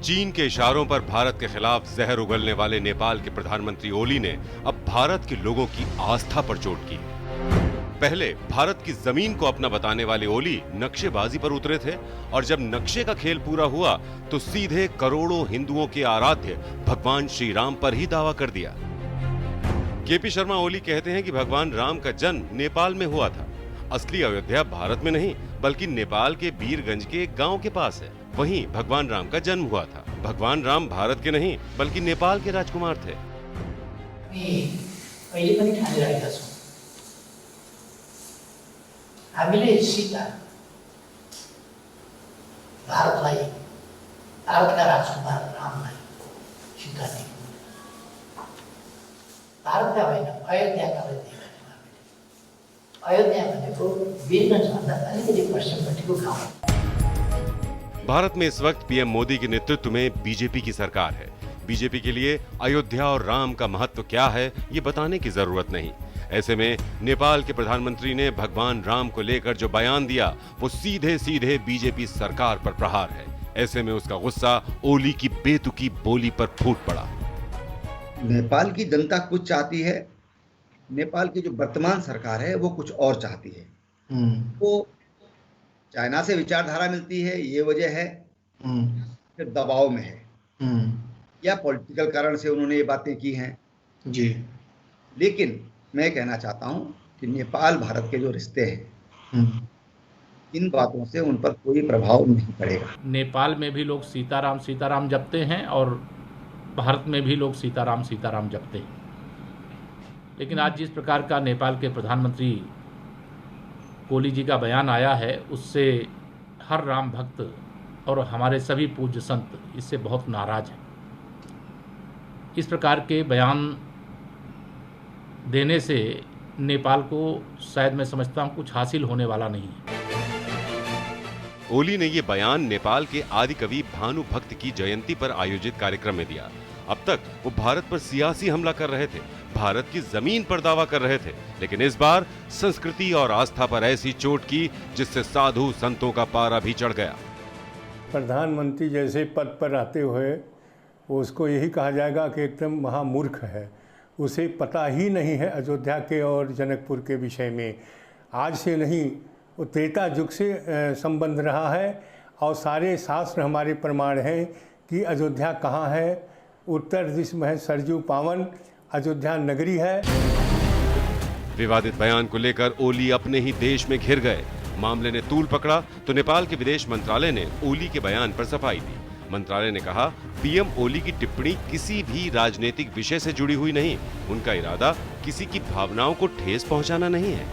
चीन के इशारों पर भारत के खिलाफ जहर उगलने वाले नेपाल के प्रधानमंत्री ओली ने अब भारत के लोगों की आस्था पर चोट की। पहले भारत की जमीन को अपना बताने वाले ओली नक्शेबाजी पर उतरे थे और जब नक्शे का खेल पूरा हुआ तो सीधे करोड़ों हिंदुओं के आराध्य भगवान श्री राम पर ही दावा कर दिया। केपी शर्मा ओली कहते हैं कि भगवान राम का जन्म नेपाल में हुआ था। असली अयोध्या भारत में नहीं बल्कि नेपाल के बीरगंज के एक गांव के पास है। वहीं भगवान राम का जन्म हुआ था। भगवान राम भारत के नहीं बल्कि नेपाल के राजकुमार थे। हामीले सीता भारतलाई भारतका राजकुमार रामलाई सीता दियौँ। भारतका होइन अयोध्याका दियौँ। अयोध्या भनेको वीरगंजभन्दा अलिकति पश्चिमपट्टिको गाउँ। भारत में इस वक्त पीएम मोदी के नेतृत्व में बीजेपी की सरकार है। बीजेपी के लिए अयोध्या और राम का महत्व क्या है ये बताने की जरूरत नहीं। ऐसे में नेपाल के प्रधानमंत्री ने भगवान राम को लेकर जो बयान दिया वो सीधे सीधे बीजेपी सरकार पर प्रहार है। ऐसे में उसका गुस्सा ओली की बेतुकी बोली पर फूट पड़ा। नेपाल की जनता कुछ चाहती है, नेपाल की जो वर्तमान सरकार है वो कुछ और चाहती है। वो चाइना से विचारधारा मिलती है, ये वजह है, फिर दबाव में है या पॉलिटिकल कारण से उन्होंने ये बातें की हैं जी। लेकिन मैं कहना चाहता हूं कि नेपाल भारत के जो रिश्ते हैं इन बातों से उन पर कोई प्रभाव नहीं पड़ेगा। नेपाल में भी लोग सीताराम सीताराम जपते हैं और भारत में भी लोग सीताराम सीताराम जपते हैं। लेकिन आज जिस प्रकार का नेपाल के प्रधानमंत्री ओली जी का बयान आया है उससे हर राम भक्त और हमारे सभी पूज्य संत इससे बहुत नाराज हैं। इस प्रकार के बयान देने से नेपाल को शायद मैं समझता हूं कुछ हासिल होने वाला नहीं है। ओली ने ये बयान नेपाल के आदि कवि भानु भक्त की जयंती पर आयोजित कार्यक्रम में दिया। अब तक वो भारत पर सियासी हमला कर रहे थे, भारत की जमीन पर दावा कर रहे थे, लेकिन इस बार संस्कृति और आस्था पर ऐसी चोट की जिससे साधु संतों का पारा भी चढ़ गया। प्रधानमंत्री जैसे पद पर रहते हुए उसको यही कहा जाएगा कि एकदम महामूर्ख है। उसे पता ही नहीं है अयोध्या के और जनकपुर के विषय में। आज से नहीं वो त्रेता युग से संबंध रहा है और सारे शास्त्र हमारे प्रमाण हैं कि अयोध्या कहाँ है। उत्तर दिशा में है सरजू पावन, अयोध्या नगरी है। विवादित बयान को लेकर ओली अपने ही देश में घिर गए। मामले ने तूल पकड़ा तो नेपाल के विदेश मंत्रालय ने ओली के बयान पर सफाई दी। मंत्रालय ने कहा पीएम ओली की टिप्पणी किसी भी राजनीतिक विषय से जुड़ी हुई नहीं। उनका इरादा किसी की भावनाओं को ठेस पहुंचाना नहीं है।